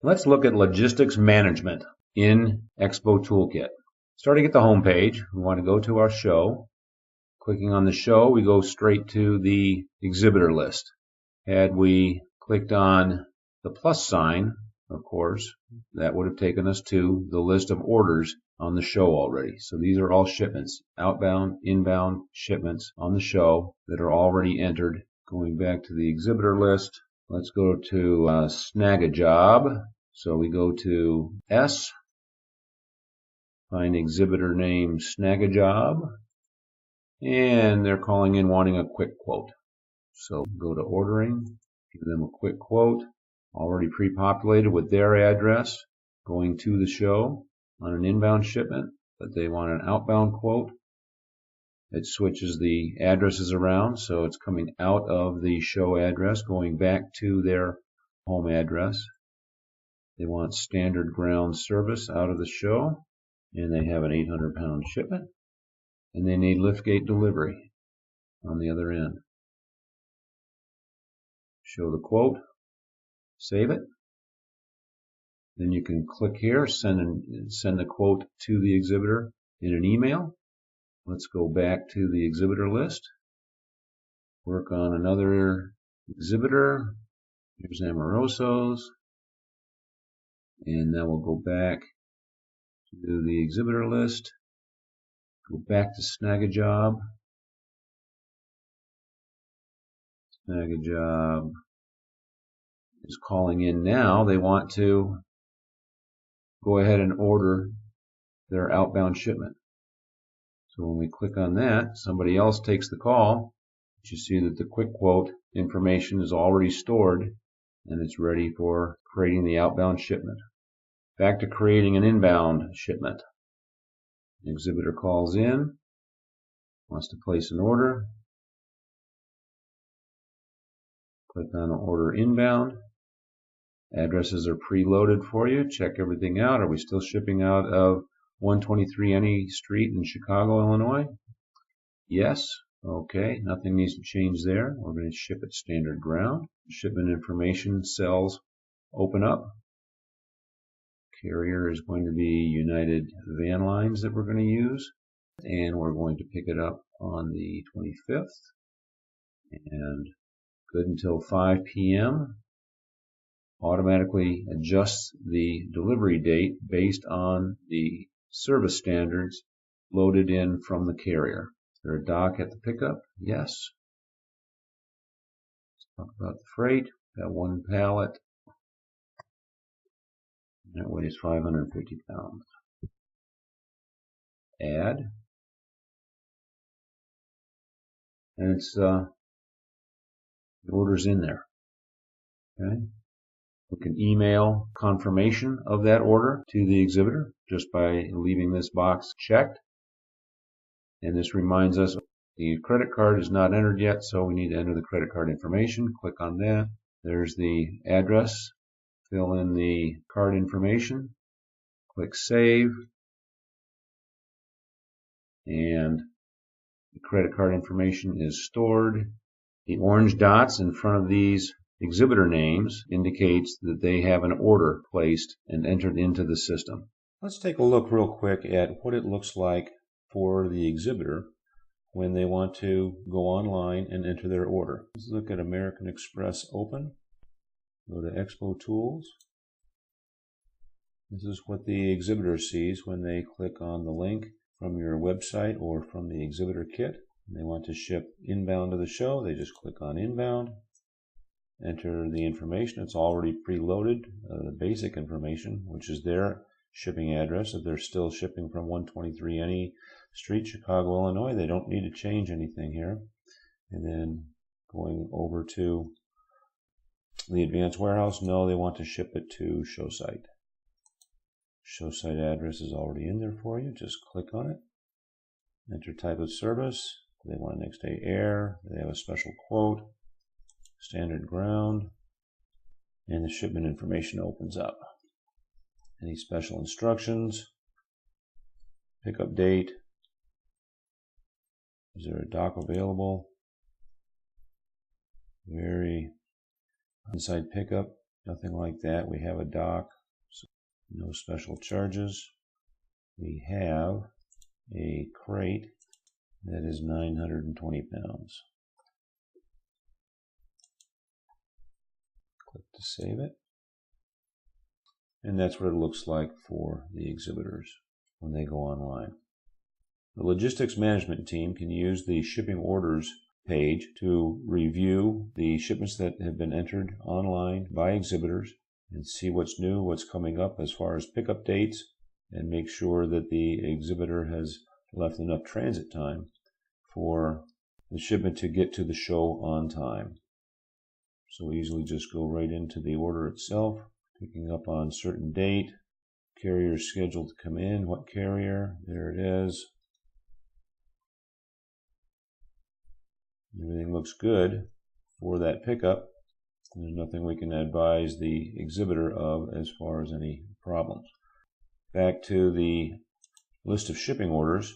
Let's look at logistics management in Expo Toolkit. Starting at the home page, we want to go to our show. Clicking on the show, we go straight to the exhibitor list. Had we clicked on the plus sign, of course, that would have taken us to the list of orders on the show already. So these are all shipments, outbound, inbound shipments on the show that are already entered. Going back to the exhibitor list, let's go to Snag a Job. So we go to S, find exhibitor name Snag a Job, and they're calling in wanting a quick quote. So go to ordering, give them a quick quote, already pre-populated with their address, going to the show on an inbound shipment, but they want an outbound quote. It switches the addresses around, so it's coming out of the show address, going back to their home address. They want standard ground service out of the show, and they have an 800-pound shipment, and they need liftgate delivery on the other end. Show the quote, save it. Then you can click here, send the quote to the exhibitor in an email. Let's go back to the exhibitor list, work on another exhibitor. Here's Amoroso's, and then we'll go back to the exhibitor list, go back to Snag a Job. Snag a Job is calling in now. They want to go ahead and order their outbound shipment. So when we click on that, somebody else takes the call. You see that the quick quote information is already stored and it's ready for creating the outbound shipment. Back to creating an inbound shipment. The exhibitor calls in, wants to place an order. Click on Order Inbound. Addresses are preloaded for you. Check everything out. Are we still shipping out of 123 Any Street in Chicago, Illinois? Yes. Okay. Nothing needs to change there. We're going to ship it standard ground. Shipment information cells open up. Carrier is going to be United Van Lines that we're going to use. And we're going to pick it up on the 25th. And good until 5 p.m. Automatically adjusts the delivery date based on the service standards loaded in from the carrier. Is there a dock at the pickup? Yes. Let's talk about the freight. Got one pallet. That weighs 550 pounds. Add. And it's the order's in there. Okay. We can email confirmation of that order to the exhibitor just by leaving this box checked. And this reminds us the credit card is not entered yet, so we need to enter the credit card information. Click on that. There's the address. Fill in the card information. Click Save. And the credit card information is stored. The orange dots in front of these exhibitor names indicates that they have an order placed and entered into the system. Let's take a look real quick at what it looks like for the exhibitor when they want to go online and enter their order. Let's look at American Express Open. Go to Expo Tools. This is what the exhibitor sees when they click on the link from your website or from the exhibitor kit. They want to ship inbound to the show. They just click on inbound. Enter the information. It's already preloaded, the basic information, which is their shipping address. If they're still shipping from 123 Any Street, Chicago, Illinois, they don't need to change anything here. And then going over to the advanced warehouse, no, they want to ship it to show site. Show site address is already in there for you. Just click on it. Enter type of service. They want next day air. They have a special quote. Standard ground, and the shipment information opens up. Any special instructions, pickup date, is there a dock available, very inside pickup, nothing like that. We have a dock, so no special charges. We have a crate that is 920 pounds. Click to save it. And that's what it looks like for the exhibitors when they go online. The logistics management team can use the shipping orders page to review the shipments that have been entered online by exhibitors and see what's new, what's coming up as far as pickup dates, and make sure that the exhibitor has left enough transit time for the shipment to get to the show on time. So we easily just go right into the order itself, picking up on certain date, carrier is scheduled to come in, what carrier, there it is. Everything looks good for that pickup. There's nothing we can advise the exhibitor of as far as any problems. Back to the list of shipping orders.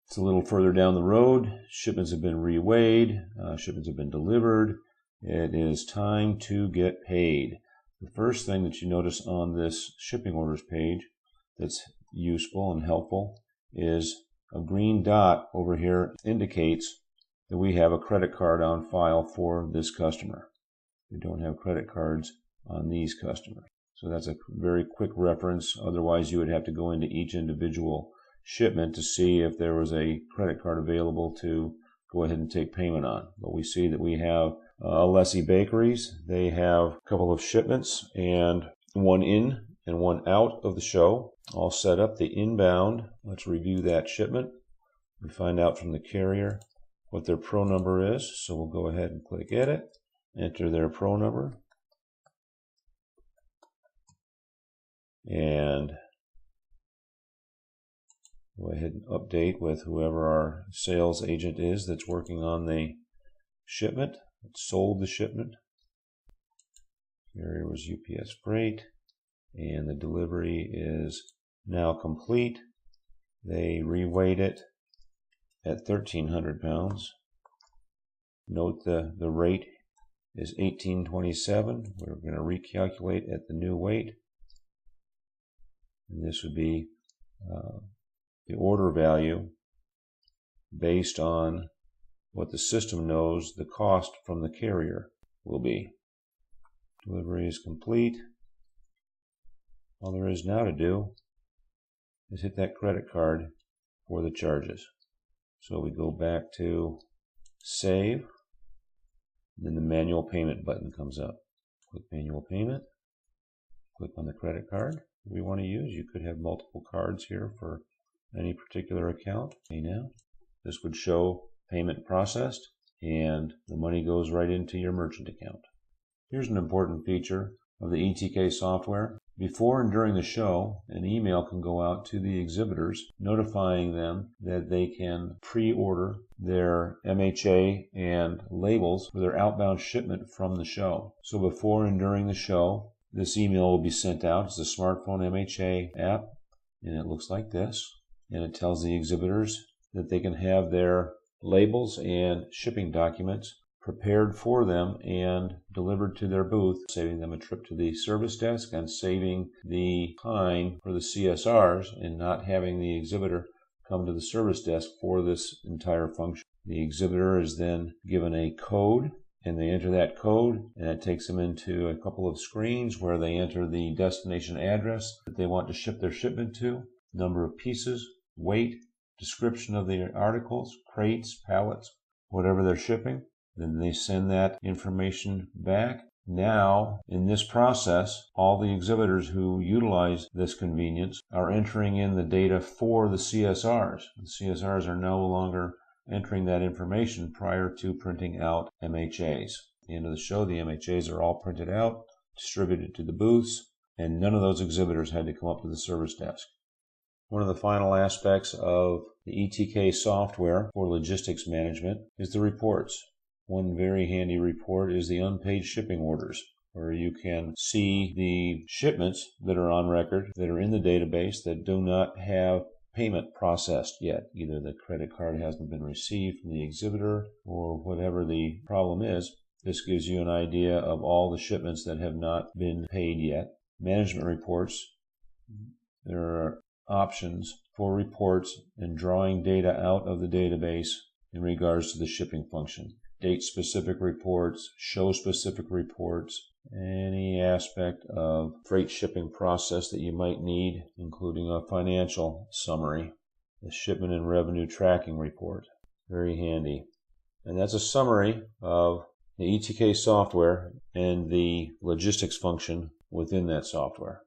It's a little further down the road. Shipments have been reweighed. Shipments have been delivered. It is time to get paid. The first thing that you notice on this shipping orders page that's useful and helpful is a green dot over here indicates that we have a credit card on file for this customer. We don't have credit cards on these customers. So that's a very quick reference. Otherwise, you would have to go into each individual shipment to see if there was a credit card available to go ahead and take payment on. But we see that we have Alessi Bakeries. They have a couple of shipments, and one in and one out of the show. All set up. The inbound, let's review that shipment. We find out from the carrier what their pro number is. So we'll go ahead and click edit, enter their pro number, and go ahead and update with whoever our sales agent is that's working on the shipment, that sold the shipment. Carrier was UPS Freight, and the delivery is now complete. They reweighed it at 1,300 pounds. Note the rate is 1827. We're going to recalculate at the new weight. And this would be the order value based on what the system knows the cost from the carrier will be. Delivery is complete. All there is now to do is hit that credit card for the charges. So we go back to save, and then the manual payment button comes up. Click manual payment, click on the credit card we want to use. You could have multiple cards here for any particular account. Okay, now this would show payment processed, and the money goes right into your merchant account. Here's an important feature of the ETK software. Before and during the show, an email can go out to the exhibitors notifying them that they can pre-order their MHA and labels for their outbound shipment from the show. So before and during the show, this email will be sent out. It's a smartphone MHA app, and it looks like this. And it tells the exhibitors that they can have their labels and shipping documents prepared for them and delivered to their booth, saving them a trip to the service desk and saving the time for the CSRs and not having the exhibitor come to the service desk for this entire function. The exhibitor is then given a code, and they enter that code, and it takes them into a couple of screens where they enter the destination address that they want to ship their shipment to, number of pieces, weight, description of the articles, crates, pallets, whatever they're shipping. Then they send that information back. Now, in this process, all the exhibitors who utilize this convenience are entering in the data for the CSRs. The CSRs are no longer entering that information prior to printing out MHAs. At the end of the show, the MHAs are all printed out, distributed to the booths, and none of those exhibitors had to come up to the service desk. One of the final aspects of the ETK software for logistics management is the reports. One very handy report is the unpaid shipping orders, where you can see the shipments that are on record, that are in the database, that do not have payment processed yet. Either the credit card hasn't been received from the exhibitor or whatever the problem is. This gives you an idea of all the shipments that have not been paid yet. Management reports. There are options for reports and drawing data out of the database in regards to the shipping function. Date-specific reports, show-specific reports, any aspect of freight shipping process that you might need, including a financial summary. The shipment and revenue tracking report. Very handy. And that's a summary of the ETK software and the logistics function within that software.